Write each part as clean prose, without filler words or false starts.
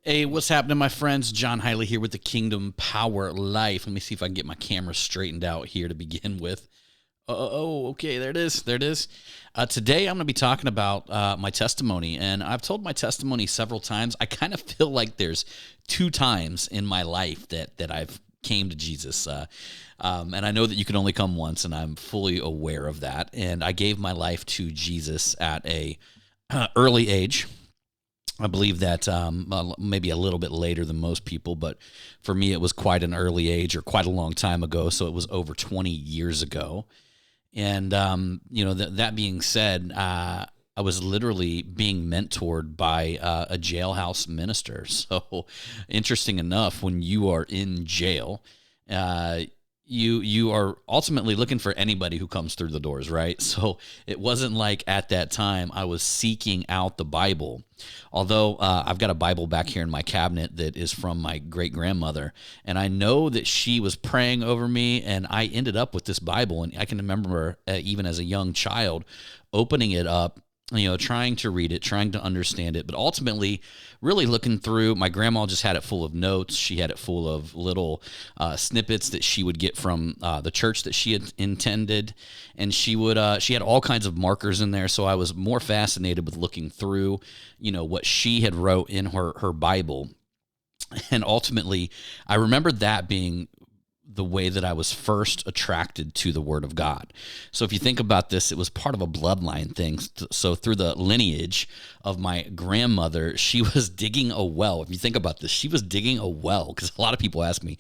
Hey, what's happening, my friends? John Hiley here with the Kingdom Power Life. Let me see if I can get my camera straightened out here to begin with. Okay, there it is. There it is. Today, I'm going to be talking about my testimony, and I've told my testimony several times. I kind of feel like there's two times in my life that I've came to Jesus, and I know that you can only come once, and I'm fully aware of that. And I gave my life to Jesus at a early age. I believe that maybe a little bit later than most people, but for me, it was quite an early age or quite a long time ago. So it was over 20 years ago. And, that being said, I was literally being mentored by a jailhouse minister. So interesting enough, when you are in jail, uh, you are ultimately looking for anybody who comes through the doors, right? So it wasn't like at that time I was seeking out the Bible. Although I've got a Bible back here in my cabinet that is from my great grandmother, and I know that she was praying over me, and I ended up with this Bible. And I can remember even as a young child opening it up, trying to read it, trying to understand it, but ultimately really looking through. My grandma just had it full of notes. She had it full of little snippets that she would get from the church that she had attended, and she had all kinds of markers in there. So I was more fascinated with looking through, what she had wrote in her Bible, and ultimately, I remember that being the way that I was first attracted to the Word of God. So if you think about this, it was part of a bloodline thing. So through the lineage of my grandmother, she was digging a well. If you think about this, she was digging a well, because a lot of people ask me,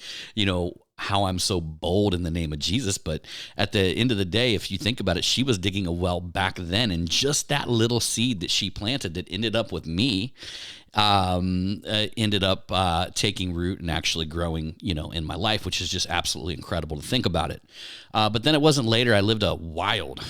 how I'm so bold in the name of Jesus. But at the end of the day, if you think about it, she was digging a well back then. And just that little seed that she planted that ended up with me ended up taking root and actually growing, in my life, which is just absolutely incredible to think about it. But then it wasn't later. I lived a wild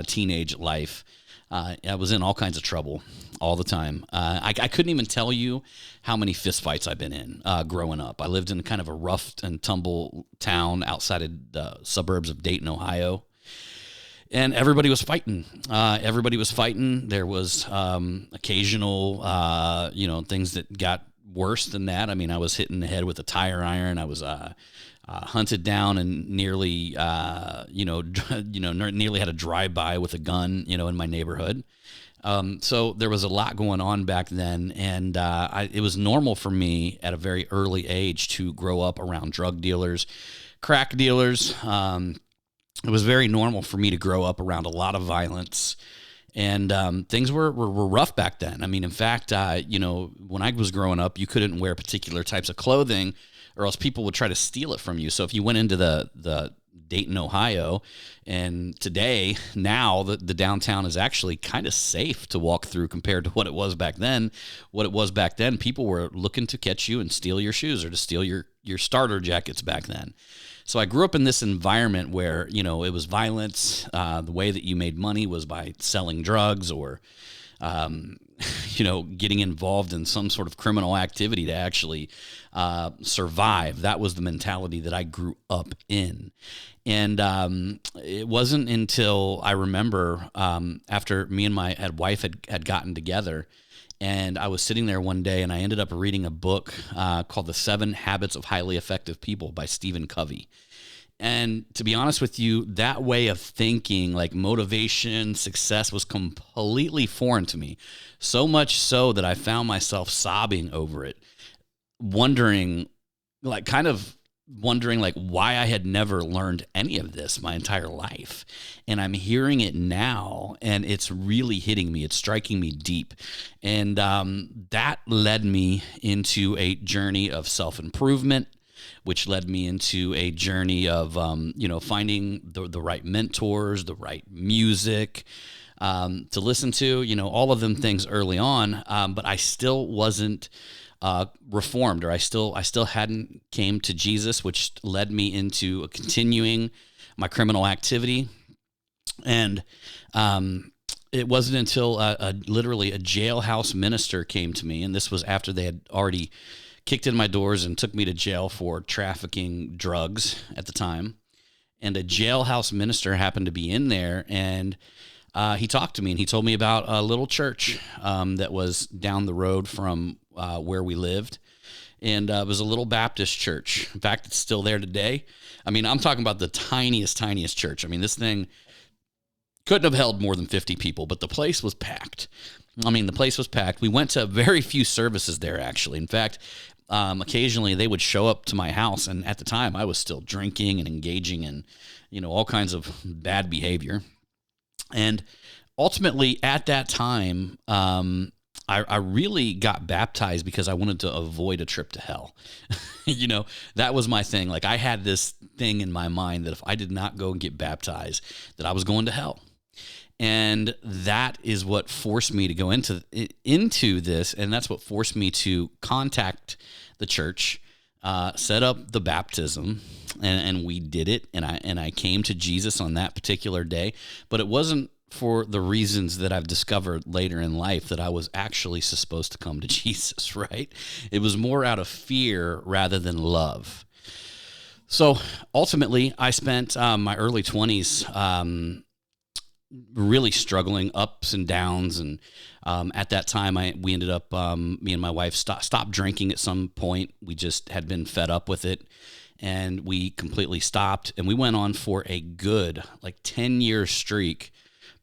teenage life. I was in all kinds of trouble all the time. I couldn't even tell you how many fistfights I've been in growing up. I lived in kind of a rough and tumble town outside of the suburbs of Dayton, Ohio. And everybody was fighting. There was occasional, things that got worse than that. I mean, I was hit in the head with a tire iron. I was hunted down and nearly, nearly had a drive-by with a gun, in my neighborhood. So there was a lot going on back then, and it was normal for me at a very early age to grow up around drug dealers, crack dealers. It was very normal for me to grow up around a lot of violence, and things were rough back then. I mean, in fact, when I was growing up, you couldn't wear particular types of clothing, or else people would try to steal it from you. So if you went into the Dayton, Ohio, and now the downtown is actually kind of safe to walk through compared to what it was back then. What it was back then, people were looking to catch you and steal your shoes or to steal your starter jackets back then. So I grew up in this environment where, it was violence. The way that you made money was by selling drugs or, getting involved in some sort of criminal activity to actually survive. That was the mentality that I grew up in. And it wasn't until I remember after me and my wife had gotten together, and I was sitting there one day, and I ended up reading a book called The 7 Habits of Highly Effective People by Stephen Covey. And to be honest with you, that way of thinking, like motivation, success, was completely foreign to me. So much so that I found myself sobbing over it, wondering, like why I had never learned any of this my entire life. And I'm hearing it now, and it's really hitting me. It's striking me deep. And that led me into a journey of self-improvement, which led me into a journey of, finding the right mentors, the right music to listen to, all of them things early on. But I still wasn't reformed, or I still hadn't came to Jesus, which led me into continuing my criminal activity. And it wasn't until literally a jailhouse minister came to me, and this was after they had already kicked in my doors and took me to jail for trafficking drugs at the time. And a jailhouse minister happened to be in there, and he talked to me, and he told me about a little church that was down the road from where we lived. And it was a little Baptist church. In fact, it's still there today. I mean, I'm talking about the tiniest church. I mean, this thing couldn't have held more than 50 people, but the place was packed. We went to very few services there, actually. In fact, occasionally they would show up to my house, and at the time I was still drinking and engaging in, all kinds of bad behavior. And ultimately, at that time, I really got baptized because I wanted to avoid a trip to hell. That was my thing. Like, I had this thing in my mind that if I did not go and get baptized, that I was going to hell. And that is what forced me to go into this, and that's what forced me to contact the church, set up the baptism, and we did it, and I came to Jesus on that particular day. But it wasn't for the reasons that I've discovered later in life that I was actually supposed to come to Jesus, right? It was more out of fear rather than love. So ultimately, I spent my early 20s really struggling, ups and downs, and at that time, we ended up, me and my wife stopped drinking at some point. We just had been fed up with it, and we completely stopped, and we went on for a good, 10-year streak,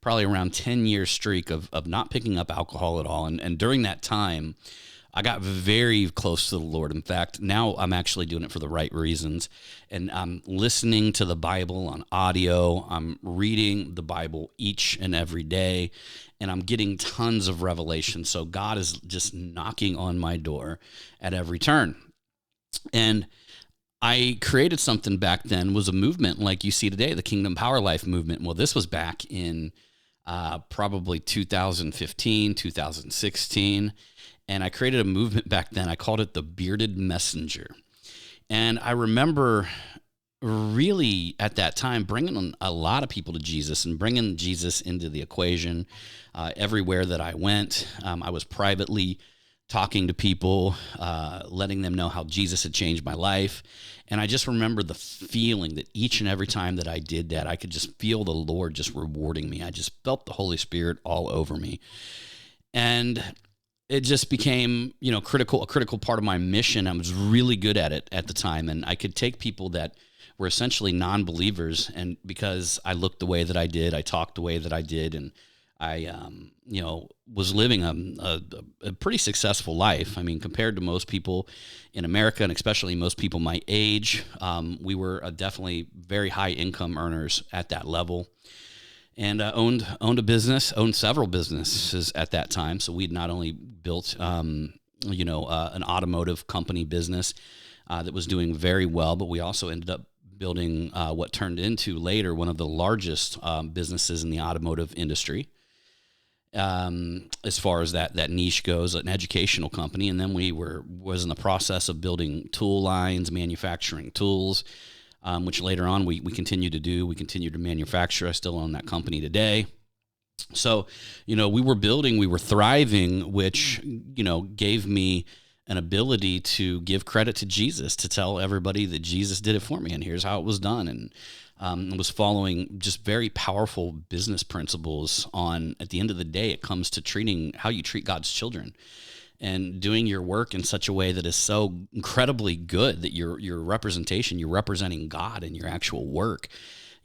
probably around 10-year streak of not picking up alcohol at all. And during that time, I got very close to the Lord. In fact, now I'm actually doing it for the right reasons. And I'm listening to the Bible on audio. I'm reading the Bible each and every day. And I'm getting tons of revelation. So God is just knocking on my door at every turn. And I created something back then, was a movement like you see today, the Kingdom Power Life movement. Well, this was back in probably 2015, 2016. And I created a movement back then. I called it the Bearded Messenger. And I remember really at that time bringing a lot of people to Jesus and bringing Jesus into the equation everywhere that I went. I was privately talking to people, letting them know how Jesus had changed my life. And I just remember the feeling that each and every time that I did that, I could just feel the Lord just rewarding me. I just felt the Holy Spirit all over me. And it just became, a critical part of my mission. I was really good at it at the time. And I could take people that were essentially non-believers, and because I looked the way that I did, I talked the way that I did, and I, was living a pretty successful life. I mean, compared to most people in America, and especially most people my age, we were definitely very high income earners at that level, and owned several businesses at that time. So we'd not only built, an automotive company business that was doing very well, but we also ended up building what turned into later one of the largest businesses in the automotive industry. As far as that niche goes, an educational company. And then was in the process of building tool lines, manufacturing tools, which later on we continue to do. We continue to manufacture. I still own that company today. So, we were thriving, which, gave me an ability to give credit to Jesus, to tell everybody that Jesus did it for me, and here's how it was done. And was following just very powerful business principles at the end of the day, it comes to how you treat God's children and doing your work in such a way that is so incredibly good that you're representing God in your actual work.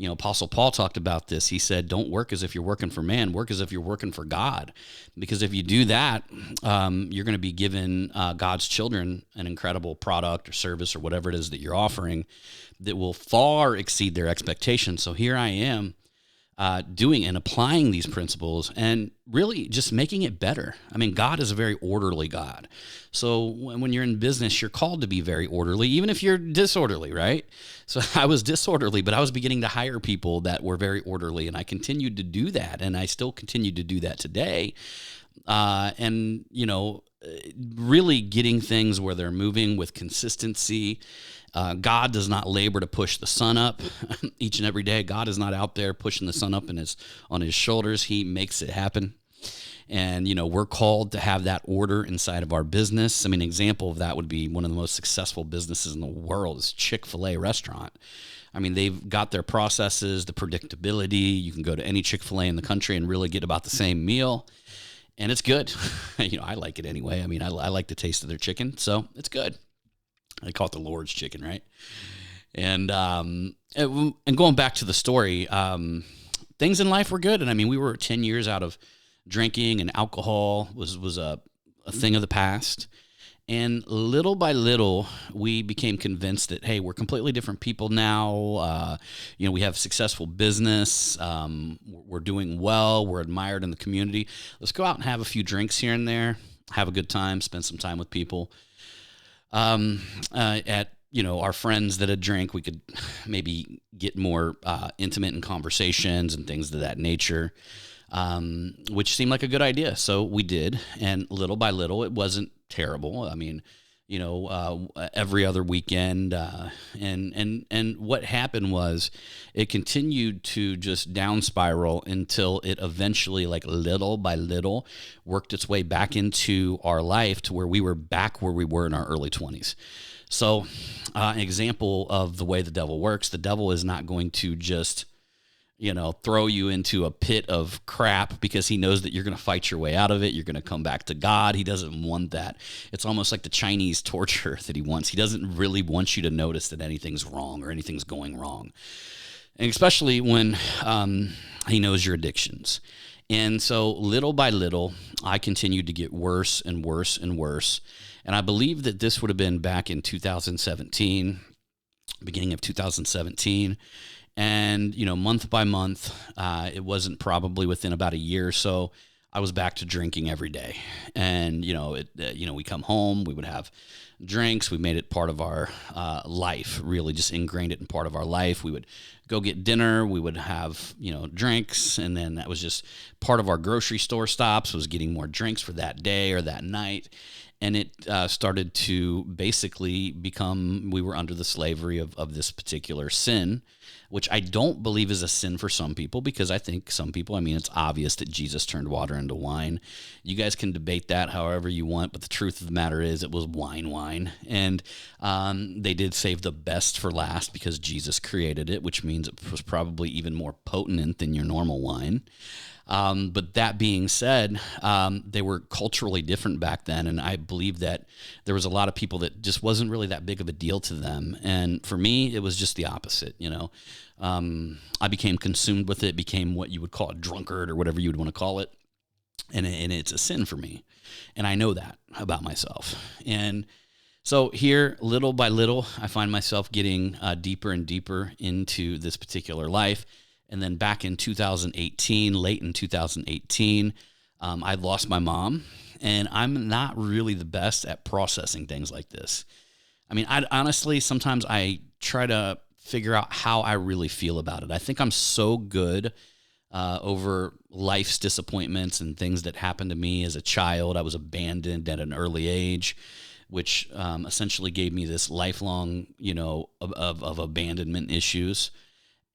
Apostle Paul talked about this. He said, don't work as if you're working for man, work as if you're working for God. Because if you do that, you're going to be giving God's children an incredible product or service or whatever it is that you're offering that will far exceed their expectations. So here I am doing and applying these principles and really just making it better. I mean, God is a very orderly God. So when you're in business, you're called to be very orderly, even if you're disorderly, right? So I was disorderly, but I was beginning to hire people that were very orderly, and I continued to do that, and I still continue to do that today. And, really getting things where they're moving with consistency. God does not labor to push the sun up each and every day. God is not out there pushing the sun up on his shoulders. He makes it happen. And, we're called to have that order inside of our business. I mean, an example of that would be one of the most successful businesses in the world is Chick-fil-A restaurant. I mean, they've got their processes, the predictability. You can go to any Chick-fil-A in the country and really get about the same meal. and it's good. I like it anyway. I mean, I like the taste of their chicken, so it's good. I call it the Lord's chicken, right? And going back to the story, things in life were good. And I mean, we were 10 years out of drinking, and alcohol was a thing of the past. And little by little, we became convinced that, hey, we're completely different people now. We have successful business. We're doing well. We're admired in the community. Let's go out and have a few drinks here and there, have a good time, spend some time with people. At our friends that had drank, we could maybe get more intimate in conversations and things of that nature, which seemed like a good idea. So we did, and little by little, it wasn't terrible. I mean, every other weekend, and what happened was it continued to just down spiral until it eventually, like little by little, worked its way back into our life to where we were back where we were in our early 20s. So, an example of the way the devil works: the devil is not going to just throw you into a pit of crap because he knows that you're going to fight your way out of it. You're going to come back to God. He doesn't want that. It's almost like the Chinese torture that he wants. He doesn't really want you to notice that anything's wrong or anything's going wrong. And especially when he knows your addictions. And so little by little, I continued to get worse and worse and worse. And I believe that this would have been back in 2017, beginning of 2017. And, month by month, it wasn't probably within about a year or so, I was back to drinking every day. And, we come home, we would have drinks. We made it part of our life, really just ingrained it in part of our life. We would go get dinner. We would have, drinks. And then that was just part of our grocery store stops, was getting more drinks for that day or that night. And it started to basically become, we were under the slavery of this particular sin, which I don't believe is a sin for some people, because I think some people, it's obvious that Jesus turned water into wine. You guys can debate that however you want, but the truth of the matter is it was wine. And they did save the best for last because Jesus created it, which means it was probably even more potent than your normal wine. But that being said, they were culturally different back then, and I believe that there was a lot of people that just wasn't really that big of a deal to them. And for me, it was just the opposite. I became consumed with it, became what you would call a drunkard or whatever you would want to call it, and it's a sin for me, and I know that about myself. And so here, little by little, I find myself getting deeper and deeper into this particular life. And then back in 2018, late in 2018, I lost my mom, and I'm not really the best at processing things like this. I honestly, sometimes I try to figure out how I really feel about it. I think I'm so good over life's disappointments and things that happened to me as a child. I was abandoned at an early age, which essentially gave me this lifelong, of abandonment issues.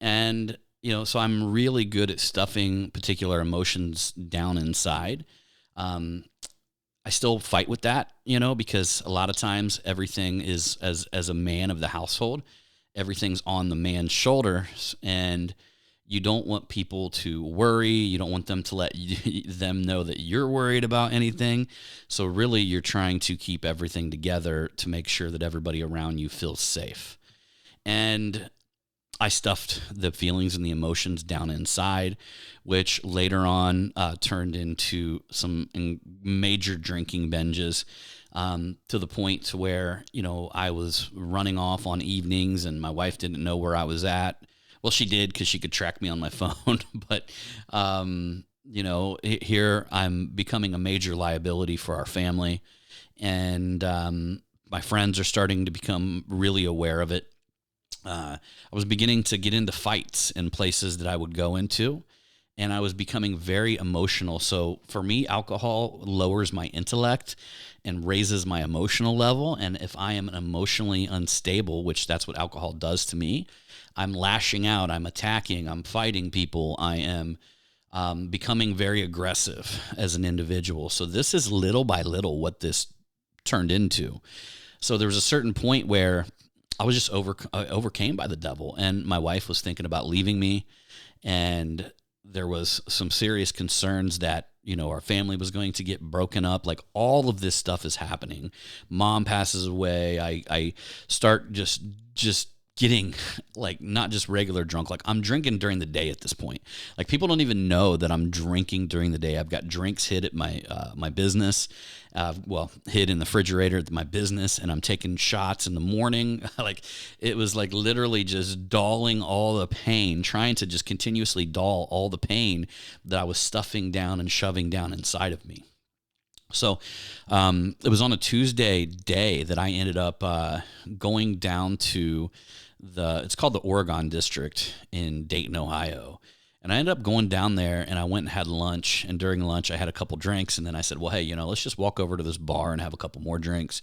And so I'm really good at stuffing particular emotions down inside. I still fight with that, because a lot of times everything is, as a man of the household, everything's on the man's shoulders, and you don't want people to worry. You don't want them to let them know that you're worried about anything. So really, you're trying to keep everything together to make sure that everybody around you feels safe. And I stuffed the feelings and the emotions down inside, which later on turned into some major drinking binges, to the point to where, I was running off on evenings and my wife didn't know where I was at. Well, she did, because she could track me on my phone. But, here I'm becoming a major liability for our family. And my friends are starting to become really aware of it. I was beginning to get into fights in places that I would go into, and I was becoming very emotional. So for me, alcohol lowers my intellect and raises my emotional level. And if I am emotionally unstable, which that's what alcohol does to me, I'm lashing out, I'm attacking, I'm fighting people, I am becoming very aggressive as an individual. So this is little by little what this turned into. So there was a certain point where I was just overcame by the devil, and my wife was thinking about leaving me, and there was some serious concerns that our family was going to get broken up. Like all of this stuff is happening. Mom passes away. I start just getting like not just regular drunk. Like I'm drinking during the day at this point. Like people don't even know that I'm drinking during the day. I've got drinks hid at my business, hid in the refrigerator at my business, and I'm taking shots in the morning. Like it was like literally just dulling all the pain, trying to just continuously dull all the pain that I was stuffing down and shoving down inside of me. So it was on a Tuesday day that I ended up going down to it's called the Oregon District in Dayton, Ohio. And I ended up going down there, and I went and had lunch. And during lunch, I had a couple drinks. And then I said, well, hey, let's just walk over to this bar and have a couple more drinks.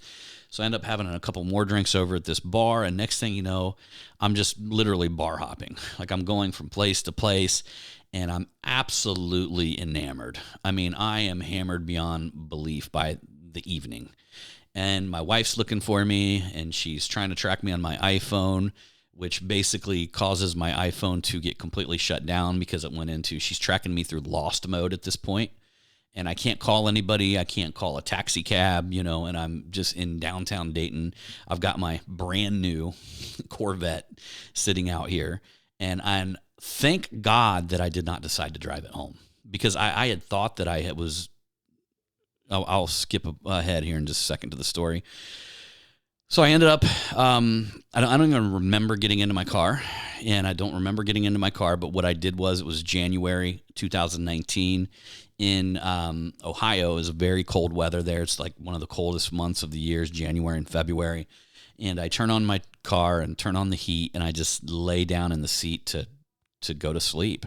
So I ended up having a couple more drinks over at this bar. And next thing you know, I'm just literally bar hopping. Like I'm going from place to place, and I'm absolutely enamored. I mean, I am hammered beyond belief by the evening. And my wife's looking for me, and she's trying to track me on my iPhone, which basically causes my iPhone to get completely shut down because she's tracking me through lost mode at this point. And I can't call anybody. I can't call a taxi cab, and I'm just in downtown Dayton. I've got my brand new Corvette sitting out here. And thank God that I did not decide to drive it home, because I had thought that I'll skip ahead here in just a second to the story. So I ended up, I don't even remember getting into my car, and I don't remember getting into my car, but what I did was, it was January 2019 in Ohio. It was very cold weather there. It's like one of the coldest months of the year is January and February. And I turn on my car and turn on the heat, and I just lay down in the seat to go to sleep.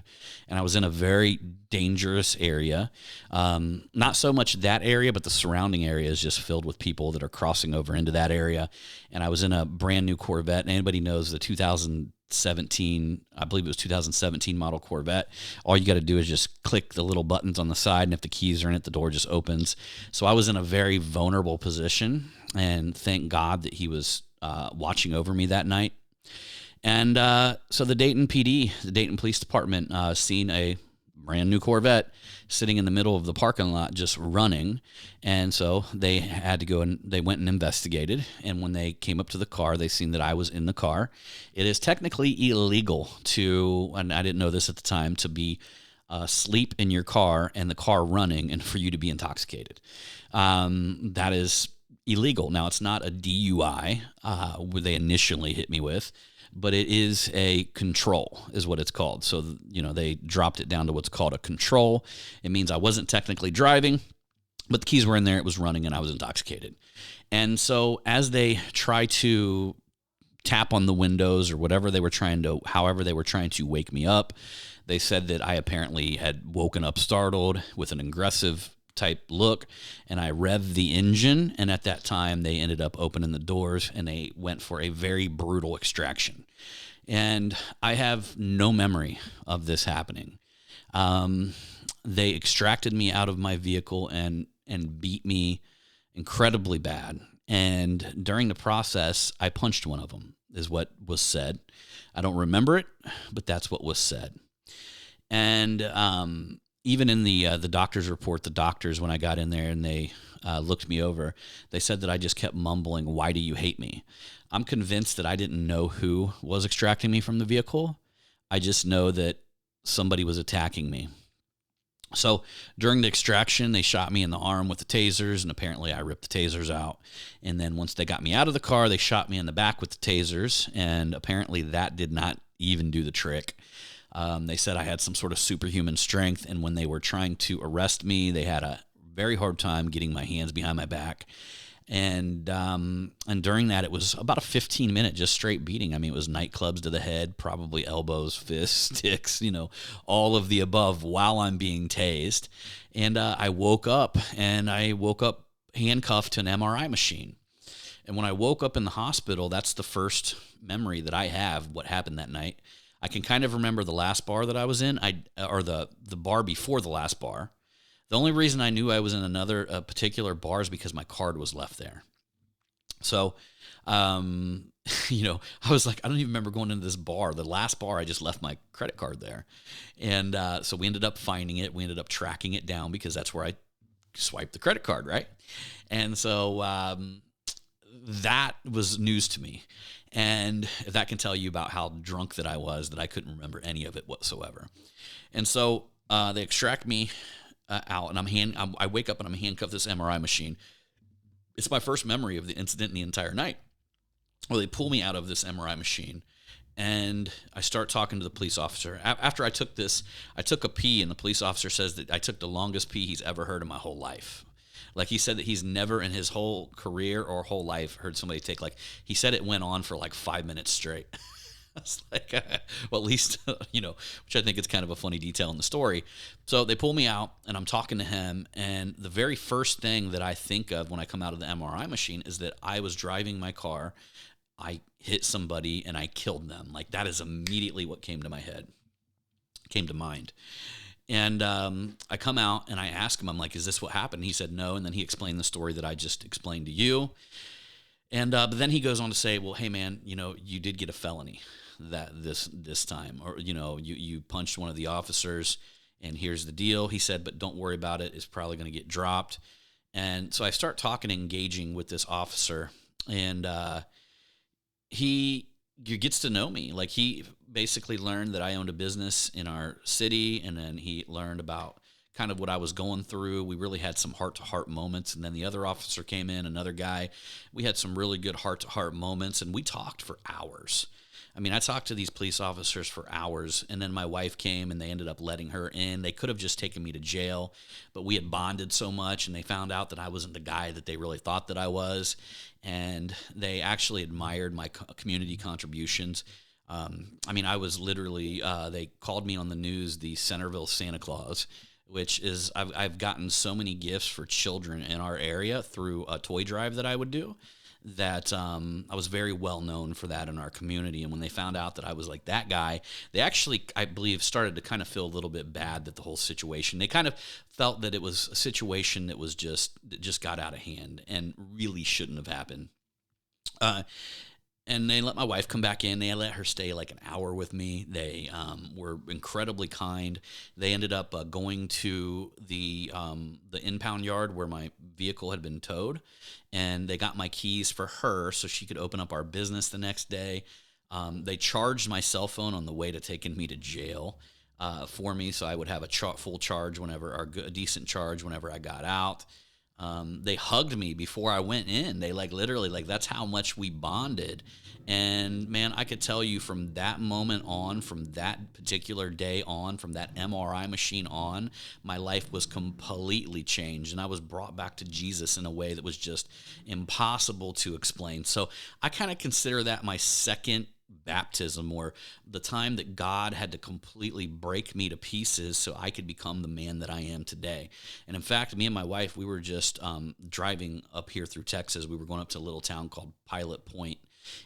And I was in a very dangerous area. Not so much that area, but the surrounding area is just filled with people that are crossing over into that area. And I was in a brand new Corvette. And anybody knows the 2017, I believe it was 2017 model Corvette. All you got to do is just click the little buttons on the side, and if the keys are in it, the door just opens. So I was in a very vulnerable position, and thank God that he was watching over me that night. And so the Dayton PD, the Dayton Police Department, seen a brand new Corvette sitting in the middle of the parking lot just running. And so they had to go, and they went and investigated. And when they came up to the car, they seen that I was in the car. It is technically illegal and I didn't know this at the time, to be asleep in your car and the car running and for you to be intoxicated. That is illegal. Now, it's not a DUI where they initially hit me with, but it is a control is what it's called. So, they dropped it down to what's called a control. It means I wasn't technically driving, but the keys were in there, it was running, and I was intoxicated. And so as they try to tap on the windows or however they were trying to wake me up, they said that I apparently had woken up startled with an aggressive type look, and I revved the engine, and at that time they ended up opening the doors, and they went for a very brutal extraction. And I have no memory of this happening. They extracted me out of my vehicle and beat me incredibly bad. And during the process, I punched one of them, is what was said. I don't remember it, but that's what was said. And even in the doctor's report, the doctors, when I got in there and they looked me over, they said that I just kept mumbling, "Why do you hate me?" I'm convinced that I didn't know who was extracting me from the vehicle. I just know that somebody was attacking me. So during the extraction, they shot me in the arm with the tasers, and apparently I ripped the tasers out. And then once they got me out of the car, they shot me in the back with the tasers, and apparently that did not even do the trick. They said I had some sort of superhuman strength, and when they were trying to arrest me, they had a very hard time getting my hands behind my back. And during that, it was about a 15-minute just straight beating. I mean, it was nightclubs to the head, probably elbows, fists, sticks, all of the above while I'm being tased. And I woke up handcuffed to an MRI machine. And when I woke up in the hospital, that's the first memory that I have what happened that night. I can kind of remember the last bar that I was in, or the bar before the last bar. The only reason I knew I was in another particular bar is because my card was left there. So, um, I was like, I don't even remember going into this bar. The last bar, I just left my credit card there. And so we ended up finding it. We ended up tracking it down because that's where I swiped the credit card, right? And so that was news to me. And that can tell you about how drunk that I was, that I couldn't remember any of it whatsoever. And so they extract me out, and I wake up and I'm handcuffed to this MRI machine. It's my first memory of the incident in the entire night. Well, they pull me out of this MRI machine, and I start talking to the police officer. After I took this, I took a pee, and the police officer says that I took the longest pee he's ever heard in my whole life. Like, he said that he's never in his whole career or whole life heard somebody take, like, he said it went on for like 5 minutes straight. It's like, well, at least, which I think is kind of a funny detail in the story. So they pull me out, and I'm talking to him, and the very first thing that I think of when I come out of the MRI machine is that I was driving my car, I hit somebody, and I killed them. Like, that is immediately what came to my head, came to mind. And I come out, and I ask him, I'm like, is this what happened? He said no, and then he explained the story that I just explained to you. And but then he goes on to say, well, hey, man, you did get a felony this time, or you punched one of the officers, and here's the deal. He said, but don't worry about it. It's probably going to get dropped. And so I start talking, engaging with this officer, and he gets to know me. Like, he basically learned that I owned a business in our city, and then he learned about kind of what I was going through. We really had some heart-to-heart moments, and then the other officer came in, another guy. We had some really good heart-to-heart moments, and we talked for hours. I mean, I talked to these police officers for hours, and then my wife came, and they ended up letting her in. They could have just taken me to jail, but we had bonded so much, and they found out that I wasn't the guy that they really thought that I was, and they actually admired my community contributions. I mean, I was literally, they called me on the news the Centerville Santa Claus, which is, I've gotten so many gifts for children in our area through a toy drive that I would do, that I was very well known for that in our community. And when they found out that I was like that guy, they actually, I believe, started to kind of feel a little bit bad that the whole situation, they kind of felt that it was a situation that just got out of hand and really shouldn't have happened. Uh, and they let my wife come back in. They let her stay like an hour with me. They were incredibly kind. They ended up going to the impound yard where my vehicle had been towed, and they got my keys for her so she could open up our business the next day. They charged my cell phone on the way to taking me to jail for me, so I would have a full charge whenever, or a decent charge whenever I got out. They hugged me before I went in. They literally, that's how much we bonded. And man, I could tell you from that moment on, from that particular day on, from that MRI machine on, my life was completely changed. And I was brought back to Jesus in a way that was just impossible to explain. So I kind of consider that my second baptism, or the time that God had to completely break me to pieces so I could become the man that I am today. And in fact, me and my wife, we were just driving up here through Texas. We were going up to a little town called Pilot Point,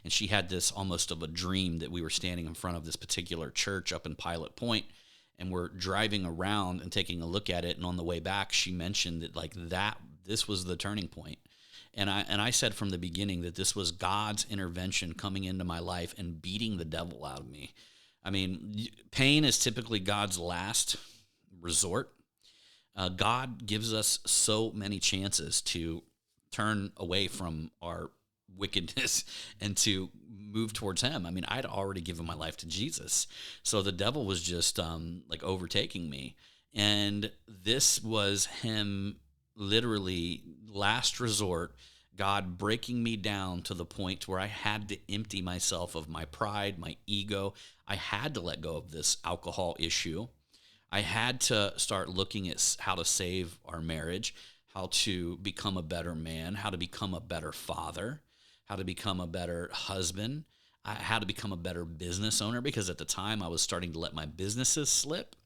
and she had this almost of a dream that we were standing in front of this particular church up in Pilot Point, and we're driving around and taking a look at it. And on the way back, she mentioned that this was the turning point. And I said from the beginning that this was God's intervention coming into my life and beating the devil out of me. I mean, pain is typically God's last resort. God gives us so many chances to turn away from our wickedness and to move towards Him. I mean, I'd already given my life to Jesus, so the devil was just overtaking me, and this was Him. Literally, last resort, God breaking me down to the point where I had to empty myself of my pride, my ego. I had to let go of this alcohol issue. I had to start looking at how to save our marriage, how to become a better man, how to become a better father, how to become a better husband, how to become a better business owner, because at the time I was starting to let my businesses slip.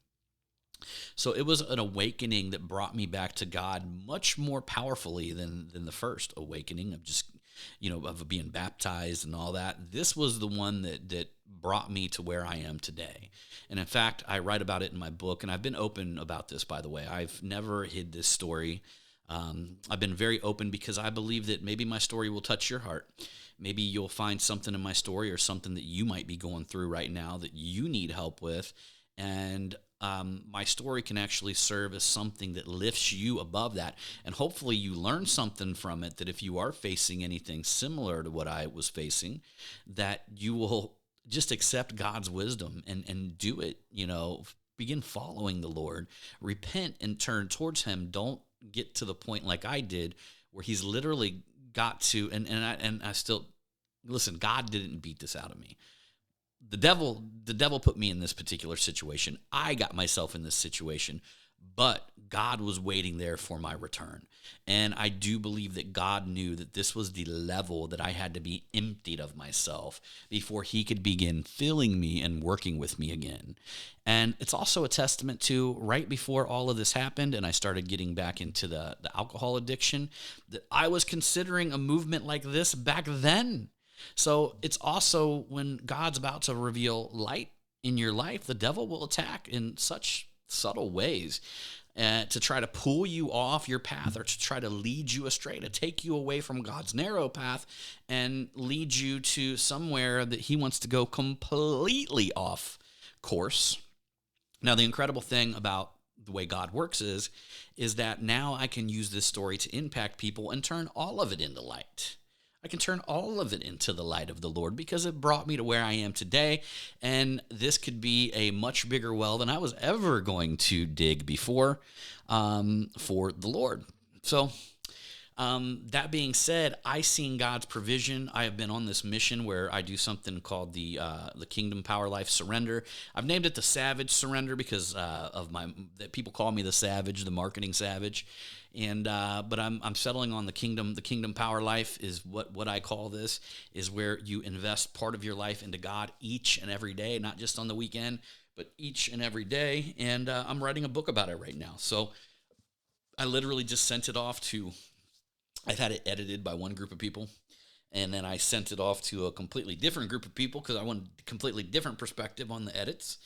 So it was an awakening that brought me back to God much more powerfully than the first awakening of just, of being baptized and all that. This was the one that brought me to where I am today. And in fact, I write about it in my book, and I've been open about this, by the way. I've never hid this story. I've been very open because I believe that maybe my story will touch your heart. Maybe you'll find something in my story or something that you might be going through right now that you need help with. And my story can actually serve as something that lifts you above that. And hopefully you learn something from it, that if you are facing anything similar to what I was facing, that you will just accept God's wisdom and do it, begin following the Lord, repent and turn towards him. Don't get to the point like I did where he's literally got to, and I still, listen, God didn't beat this out of me. The devil put me in this particular situation. I got myself in this situation, but God was waiting there for my return. And I do believe that God knew that this was the level that I had to be emptied of myself before he could begin filling me and working with me again. And it's also a testament to right before all of this happened and I started getting back into the alcohol addiction, that I was considering a movement like this back then. So it's also when God's about to reveal light in your life, the devil will attack in such subtle ways to try to pull you off your path or to try to lead you astray, to take you away from God's narrow path and lead you to somewhere that he wants to go completely off course. Now, the incredible thing about the way God works is that now I can use this story to impact people and turn all of it into light. I can turn all of it into the light of the Lord because it brought me to where I am today. And this could be a much bigger well than I was ever going to dig before for the Lord. So that being said, I seen God's provision. I have been on this mission where I do something called the Kingdom Power Life Surrender. I've named it the Savage Surrender because that people call me the Savage, the marketing savage. And but I'm settling on the Kingdom. The Kingdom Power Life is what I call this, is where you invest part of your life into God each and every day, not just on the weekend, but each and every day. And I'm writing a book about it right now. So I literally just sent it off to. I've had it edited by one group of people, and then I sent it off to a completely different group of people because I wanted a completely different perspective on the edits.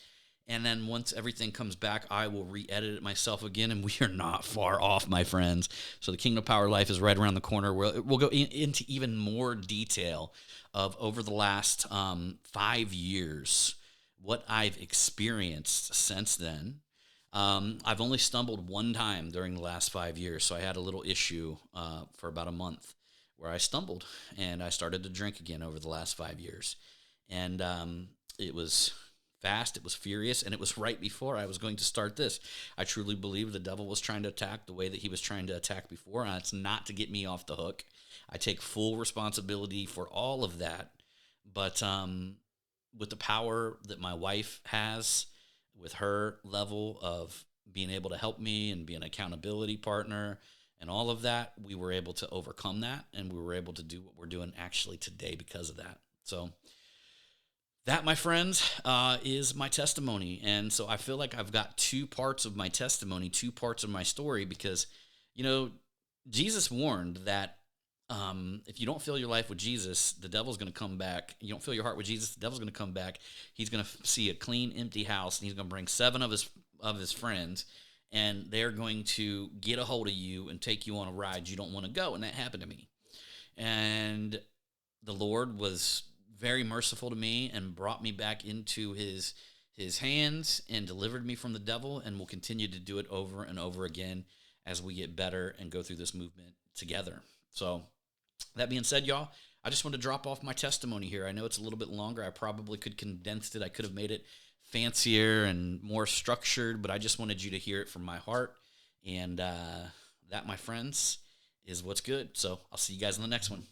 And then once everything comes back, I will re-edit it myself again, and we are not far off, my friends. So the Kingdom Power Life is right around the corner. We'll go into even more detail of over the last 5 years, what I've experienced since then. I've only stumbled one time during the last 5 years, so I had a little issue for about a month where I stumbled, and I started to drink again over the last 5 years. And it was fast, it was furious, and it was right before I was going to start this. I truly believe the devil was trying to attack the way that he was trying to attack before, and it's not to get me off the hook. I take full responsibility for all of that, but with the power that my wife has, with her level of being able to help me and be an accountability partner and all of that, we were able to overcome that, and we were able to do what we're doing actually today because of that. So that, my friends, is my testimony. And so I feel like I've got two parts of my testimony, two parts of my story, because, Jesus warned that if you don't fill your life with Jesus, the devil's going to come back. You don't fill your heart with Jesus, the devil's going to come back. He's going to see a clean, empty house, and he's going to bring 7 of his friends, and they're going to get a hold of you and take you on a ride you don't want to go. And that happened to me. And the Lord was very merciful to me and brought me back into his hands and delivered me from the devil, and will continue to do it over and over again as we get better and go through this movement together. So that being said, y'all, I just want to drop off my testimony here. I know it's a little bit longer. I probably could condense it. I could have made it fancier and more structured, but I just wanted you to hear it from my heart. And that, my friends, is what's good. So I'll see you guys in the next one.